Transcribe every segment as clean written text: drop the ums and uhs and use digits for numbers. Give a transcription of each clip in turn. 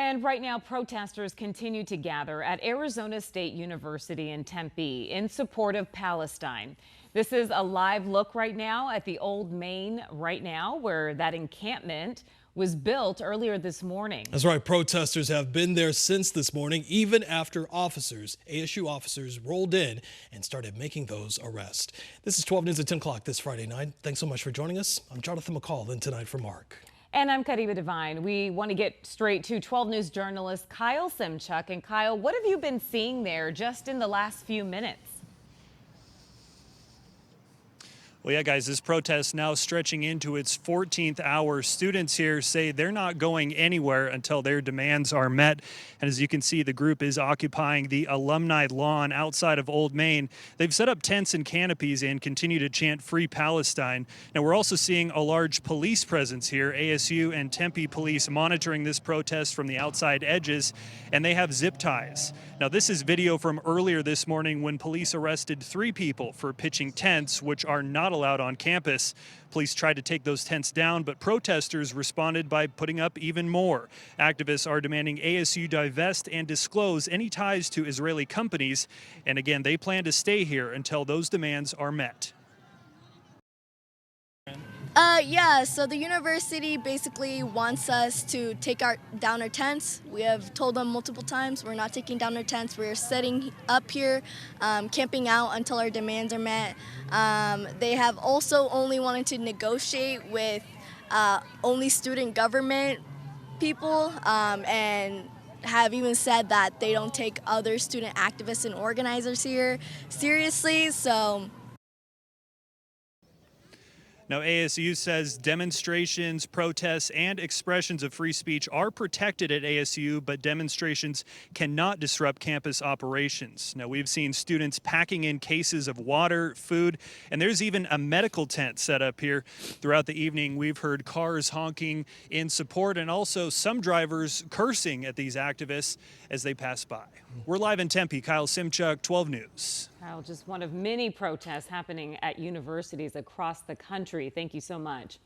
And right now, protesters continue to gather at Arizona State University in Tempe in support of Palestine. This is a live look right now at the Old Main right now, where that encampment was built earlier this morning. That's right. Protesters have been there since this morning, even after ASU officers rolled in and started making those arrests. This is 12 News at 10 o'clock this Friday night. Thanks so much for joining us. I'm Jonathan McCall, in tonight for Mark. And I'm Kariba Devine. We want to get straight to 12 News journalist Kyle Simchuk. And Kyle, what have you been seeing there just in the last few minutes? Well, yeah, guys, this protest now stretching into its 14th hour. Students here say they're not going anywhere until their demands are met. And as you can see, the group is occupying the alumni lawn outside of Old Main. They've set up tents and canopies and continue to chant Free Palestine. Now, we're also seeing a large police presence here. ASU and Tempe police monitoring this protest from the outside edges, and they have zip ties. Now, this is video from earlier this morning when police arrested 3 people for pitching tents, which are not allowed on campus. Police tried to take those tents down, but protesters responded by putting up even more. Activists are demanding ASU divest and disclose any ties to Israeli companies. And again, they plan to stay here until those demands are met. Yeah, so the university basically wants us to take down our tents. We have told them multiple times we're not taking down our tents. We're setting up here, camping out until our demands are met. They have also only wanted to negotiate with only student government people and have even said that they don't take other student activists and organizers here seriously. So. Now, ASU says demonstrations, protests, and expressions of free speech are protected at ASU, but demonstrations cannot disrupt campus operations. Now, we've seen students packing in cases of water, food, and there's even a medical tent set up here. Throughout the evening, we've heard cars honking in support and also some drivers cursing at these activists as they pass by. We're live in Tempe. Kyle Simchuk, 12 News. Kyle, just one of many protests happening at universities across the country. Thank you so much.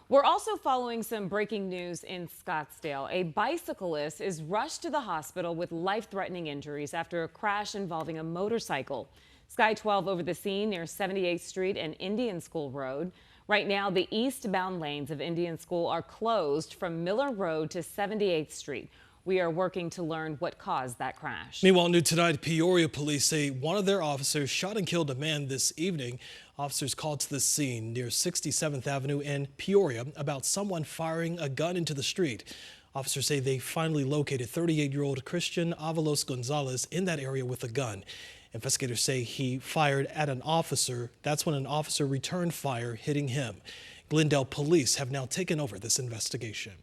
We're also following some breaking news in Scottsdale. A bicyclist is rushed to the hospital with life-threatening injuries after a crash involving a motorcycle. Sky 12 over the scene near 78th Street and Indian School Road. Right now, the eastbound lanes of Indian School are closed from Miller Road to 78th Street. We are working to learn what caused that crash. Meanwhile, new tonight, Peoria police say one of their officers shot and killed a man this evening. Officers called to the scene near 67th Avenue in Peoria about someone firing a gun into the street. Officers say they finally located 38-year-old Christian Avalos Gonzalez in that area with a gun. Investigators say he fired at an officer. That's when an officer returned fire, hitting him. Glendale police have now taken over this investigation.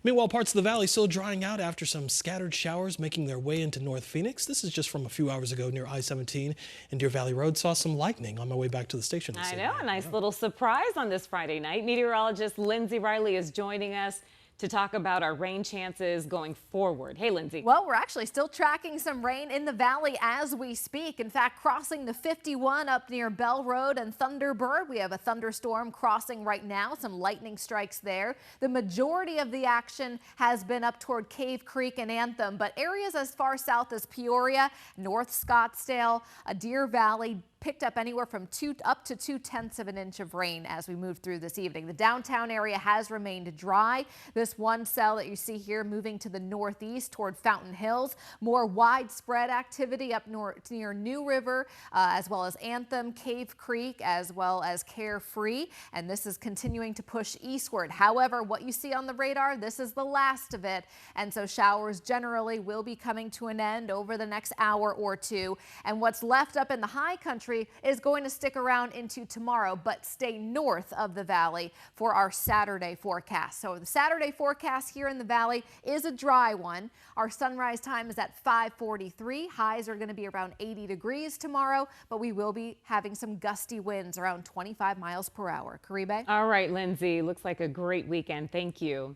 Meanwhile, parts of the valley still drying out after some scattered showers making their way into North Phoenix. This is just from a few hours ago near I-17 and Deer Valley Road. Saw some lightning on my way back to the station. I know, a nice little surprise on this Friday night. Meteorologist Lindsay Riley is joining us to talk about our rain chances going forward. Hey, Lindsay. Well, we're actually still tracking some rain in the valley as we speak. In fact, crossing the 51 up near Bell Road and Thunderbird. We have a thunderstorm crossing right now, some lightning strikes there. The majority of the action has been up toward Cave Creek and Anthem, but areas as far south as Peoria, North Scottsdale, Deer Valley, picked up anywhere from up to 2/10 of an inch of rain as we move through this evening. The downtown area has remained dry. This one cell that you see here moving to the northeast toward Fountain Hills. More widespread activity up north near New River, as well as Anthem, Cave Creek, as well as Carefree. And this is continuing to push eastward. However, what you see on the radar, this is the last of it. And so showers generally will be coming to an end over the next hour or two. And what's left up in the high country is going to stick around into tomorrow, but stay north of the valley for our Saturday forecast. So the Saturday forecast here in the valley is a dry one. Our sunrise time is at 5:43. Highs are going to be around 80 degrees tomorrow, but we will be having some gusty winds around 25 miles per hour. Karibe? All right, Lindsay, looks like a great weekend. Thank you.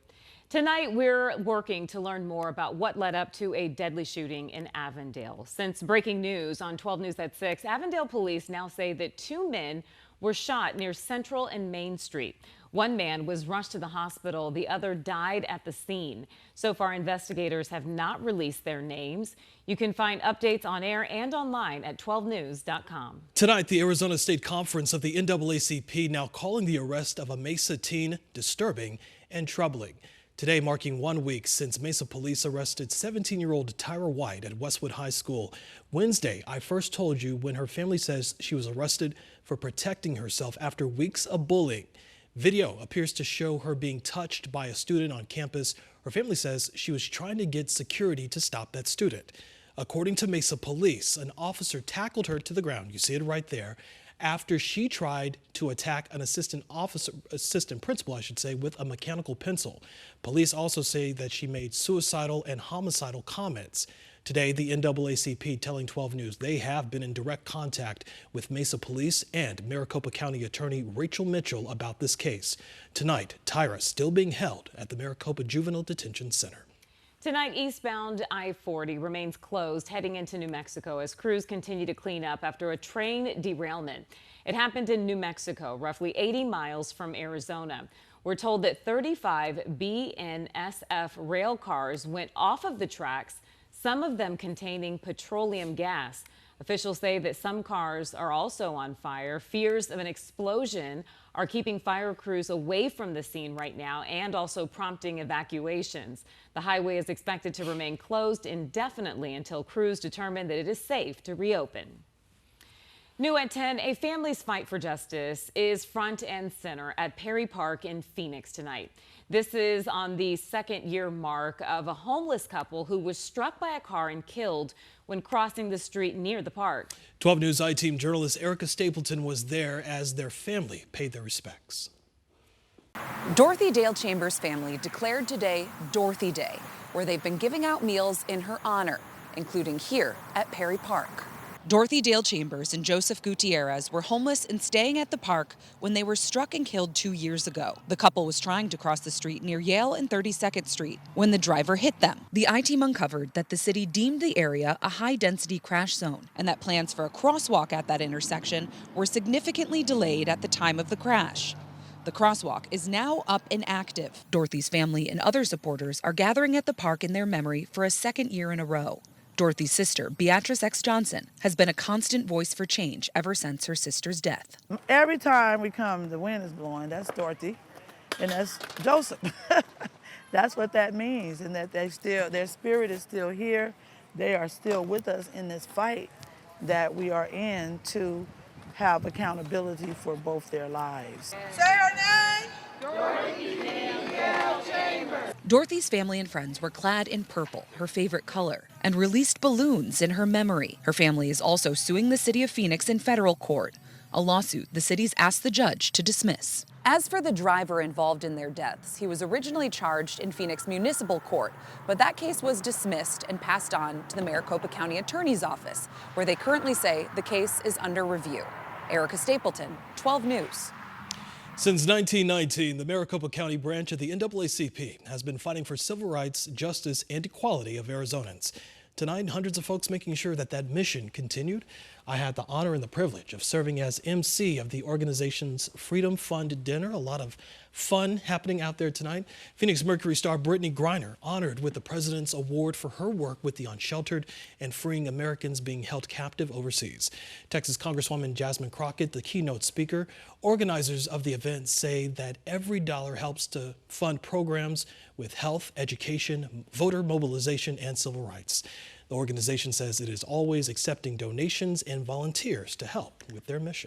Tonight, we're working to learn more about what led up to a deadly shooting in Avondale. Since breaking news on 12 News at 6, Avondale police now say that 2 men were shot near Central and Main Street. One man was rushed to the hospital. The other died at the scene. So far, investigators have not released their names. You can find updates on air and online at 12news.com. Tonight, the Arizona State Conference of the NAACP now calling the arrest of a Mesa teen disturbing and troubling. Today marking 1 week since Mesa police arrested 17-year-old Tyra White at Westwood High School. Wednesday, I first told you when her family says she was arrested for protecting herself after weeks of bullying. Video appears to show her being touched by a student on campus. Her family says she was trying to get security to stop that student. According to Mesa police, an officer tackled her to the ground. You see it right there. After she tried to attack an assistant principal, with a mechanical pencil. Police also say that she made suicidal and homicidal comments. Today, the NAACP telling 12 News they have been in direct contact with Mesa Police and Maricopa County Attorney Rachel Mitchell about this case. Tonight, Tyra still being held at the Maricopa Juvenile Detention Center. Tonight, eastbound I-40 remains closed heading into New Mexico as crews continue to clean up after a train derailment. It happened in New Mexico, roughly 80 miles from Arizona. We're told that 35 BNSF rail cars went off of the tracks, some of them containing petroleum gas. Officials say that some cars are also on fire. Fears of an explosion are keeping fire crews away from the scene right now and also prompting evacuations. The highway is expected to remain closed indefinitely until crews determine that it is safe to reopen. New at 10, a family's fight for justice is front and center at Perry Park in Phoenix tonight. This is on the second-year mark of a homeless couple who was struck by a car and killed when crossing the street near the park. 12 News I-Team journalist Erica Stapleton was there as their family paid their respects. Dorothy Dale Chambers' family declared today Dorothy Day, where they've been giving out meals in her honor, including here at Perry Park. Dorothy Dale Chambers and Joseph Gutierrez were homeless and staying at the park when they were struck and killed 2 years ago. The couple was trying to cross the street near Yale and 32nd Street when the driver hit them. The I-Team uncovered that the city deemed the area a high-density crash zone and that plans for a crosswalk at that intersection were significantly delayed at the time of the crash. The crosswalk is now up and active. Dorothy's family and other supporters are gathering at the park in their memory for a second year in a row. Dorothy's sister, Beatrice X. Johnson, has been a constant voice for change ever since her sister's death. Every time we come, the wind is blowing. That's Dorothy, and that's Joseph. That's what that means, and that their spirit is still here. They are still with us in this fight that we are in to have accountability for both their lives. Say her name! Dorothy's family and friends were clad in purple, her favorite color, and released balloons in her memory. Her family is also suing the city of Phoenix in federal court, a lawsuit the city's asked the judge to dismiss. As for the driver involved in their deaths, he was originally charged in Phoenix Municipal Court, but that case was dismissed and passed on to the Maricopa County Attorney's Office, where they currently say the case is under review. Erica Stapleton, 12 News. Since 1919, the Maricopa County branch of the NAACP has been fighting for civil rights, justice, and equality of Arizonans. Tonight, hundreds of folks making sure that mission continued. I had the honor and the privilege of serving as MC of the organization's Freedom Fund dinner. A lot of fun happening out there tonight. Phoenix Mercury star Brittany Griner honored with the President's Award for her work with the unsheltered and freeing Americans being held captive overseas. Texas Congresswoman Jasmine Crockett, the keynote speaker. Organizers of the event say that every dollar helps to fund programs with health, education, voter mobilization, and civil rights. The organization says it is always accepting donations and volunteers to help with their mission.